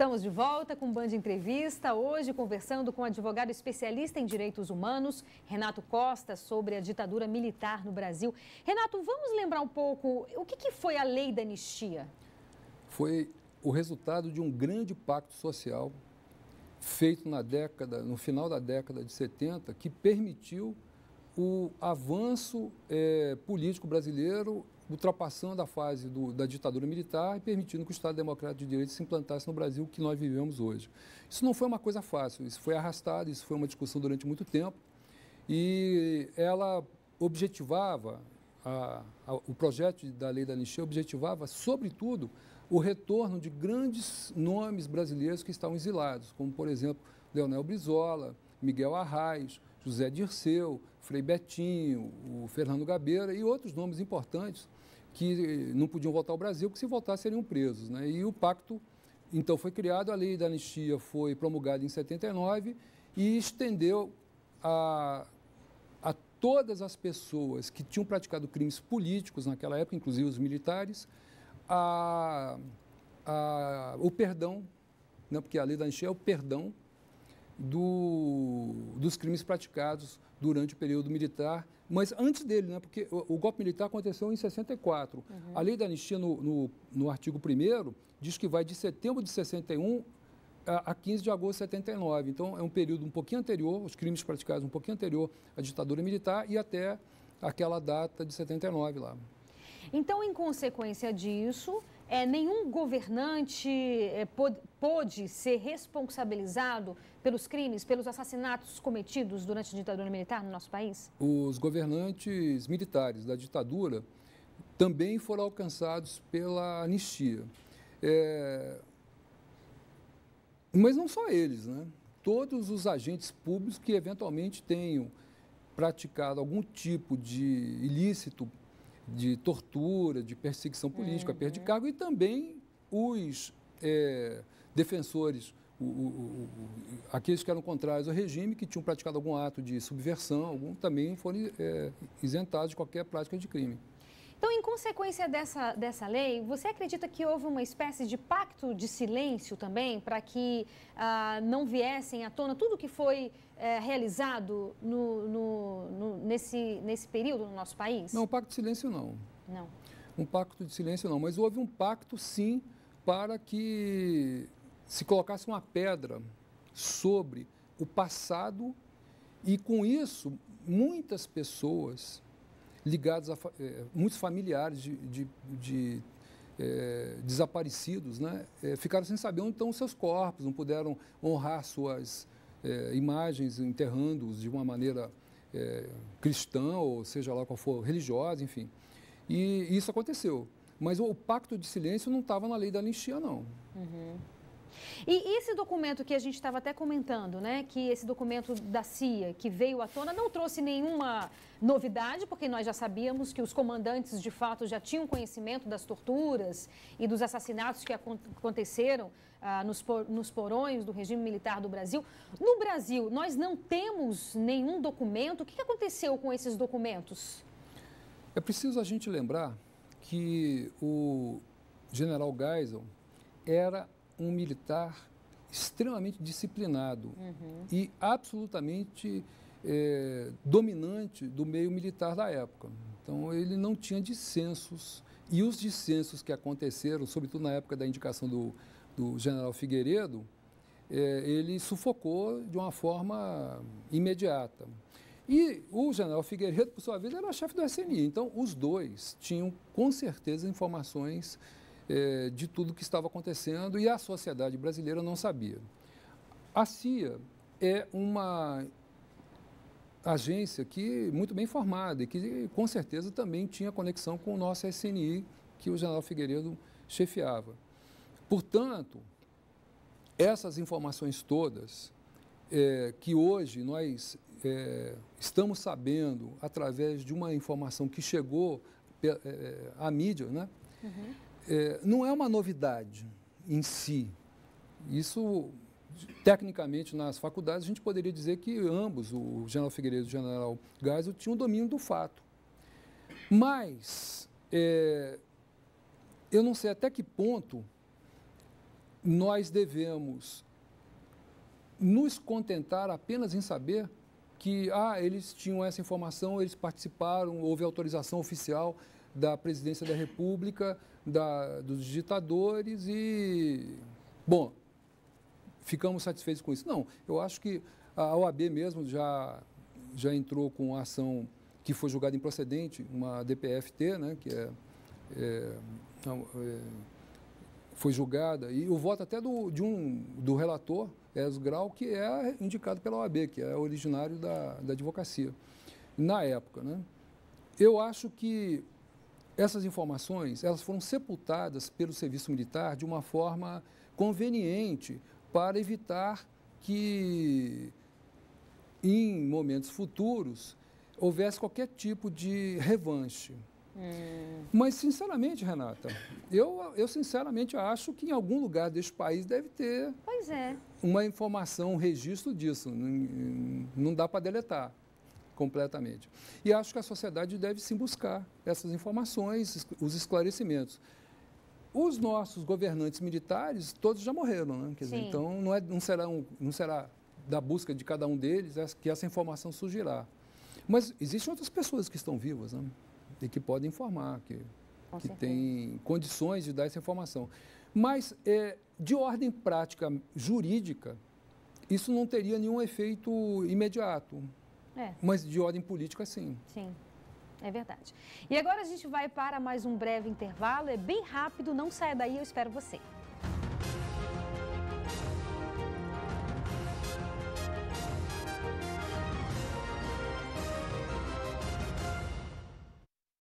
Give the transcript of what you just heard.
Estamos de volta com o Band Entrevista, hoje conversando com o advogado especialista em direitos humanos, Renato Costa, sobre a ditadura militar no Brasil. Renato, vamos lembrar um pouco o que foi a lei da anistia? Foi o resultado de um grande pacto social feito no final da década de 70, que permitiu o avanço político brasileiro, ultrapassando a fase da ditadura militar e permitindo que o Estado Democrático de Direito se implantasse no Brasil que nós vivemos hoje. Isso não foi uma coisa fácil, isso foi arrastado, isso foi uma discussão durante muito tempo e ela objetivava, o projeto da lei da anistia objetivava, sobretudo, o retorno de grandes nomes brasileiros que estavam exilados, como, por exemplo, Leonel Brizola, Miguel Arraes, José Dirceu, Frei Betinho, o Fernando Gabeira e outros nomes importantes que não podiam voltar ao Brasil, que se voltassem seriam presos, né? E o pacto, então, foi criado, a lei da anistia foi promulgada em 79 e estendeu a todas as pessoas que tinham praticado crimes políticos naquela época, inclusive os militares, o perdão, né? Porque a lei da anistia é o perdão dos crimes praticados durante o período militar, mas antes dele, né? Porque o golpe militar aconteceu em 64. Uhum. A lei da anistia, no artigo 1º, diz que vai de setembro de 61 a 15 de agosto de 79. Então, é um período um pouquinho anterior, os crimes praticados um pouquinho anterior à ditadura militar e até aquela data de 79 lá. Então, em consequência disso, nenhum governante pôde ser responsabilizado pelos crimes, pelos assassinatos cometidos durante a ditadura militar no nosso país? Os governantes militares da ditadura também foram alcançados pela anistia. Mas não só eles, né? Todos os agentes públicos que eventualmente tenham praticado algum tipo de ilícito, de tortura, de perseguição política, perda de cargo, e também os defensores, aqueles que eram contrários ao regime, que tinham praticado algum ato de subversão, também foram isentados de qualquer prática de crime. Então, em consequência dessa lei, você acredita que houve uma espécie de pacto de silêncio também para que não viessem à tona tudo que foi realizado nesse período no nosso país? Não, um pacto de silêncio não. Não. Um pacto de silêncio não, mas houve um pacto sim para que se colocasse uma pedra sobre o passado e com isso muitas pessoas ligados muitos familiares de desaparecidos, né, ficaram sem saber onde estão os seus corpos, não puderam honrar suas imagens, enterrando-os de uma maneira cristã, ou seja lá qual for, religiosa, enfim. E isso aconteceu. Mas o pacto de silêncio não estava na lei da anistia, não. Uhum. E esse documento que a gente estava até comentando, né, que esse documento da CIA que veio à tona não trouxe nenhuma novidade, porque nós já sabíamos que os comandantes de fato já tinham conhecimento das torturas e dos assassinatos que aconteceram nos porões do regime militar do Brasil. No Brasil, nós não temos nenhum documento. O que aconteceu com esses documentos? É preciso a gente lembrar que o general Geisel era um militar extremamente disciplinado e absolutamente dominante do meio militar da época. Então, ele não tinha dissensos. E os dissensos que aconteceram, sobretudo na época da indicação do general Figueiredo, ele sufocou de uma forma imediata. E o general Figueiredo, por sua vez, era chefe do SNI. Então, os dois tinham, com certeza, informações de tudo que estava acontecendo e a sociedade brasileira não sabia. A CIA é uma agência muito bem formada e que, com certeza, também tinha conexão com o nosso SNI, que o general Figueiredo chefiava. Portanto, essas informações todas que hoje nós estamos sabendo através de uma informação que chegou à mídia, né? Não é uma novidade em si. Isso, tecnicamente, nas faculdades, a gente poderia dizer que ambos, o general Figueiredo e o general Geisel, tinham domínio do fato. Mas eu não sei até que ponto nós devemos nos contentar apenas em saber que eles tinham essa informação, eles participaram, houve autorização oficial da Presidência da República, dos ditadores e, bom, ficamos satisfeitos com isso. Não, eu acho que a OAB mesmo já entrou com a ação que foi julgada improcedente, uma DPF-T, né, que foi julgada, e o voto até do relator, Ezo Grau, que é indicado pela OAB, que é originário da advocacia, na época, né? Eu acho que essas informações, elas foram sepultadas pelo serviço militar de uma forma conveniente para evitar que, em momentos futuros, houvesse qualquer tipo de revanche. Mas, sinceramente, Renata, eu sinceramente acho que em algum lugar deste país deve ter uma informação, um registro disso. Não dá para deletar completamente. E acho que a sociedade deve sim buscar essas informações, os esclarecimentos. Os nossos governantes militares, todos já morreram, né? Quer dizer, então não será da busca de cada um deles que essa informação surgirá. Mas existem outras pessoas que estão vivas, né? E que podem informar, que têm condições de dar essa informação. Mas, de ordem prática jurídica, isso não teria nenhum efeito imediato. Mas de ordem política, sim. Sim, é verdade. E agora a gente vai para mais um breve intervalo, é bem rápido, não saia daí, eu espero você.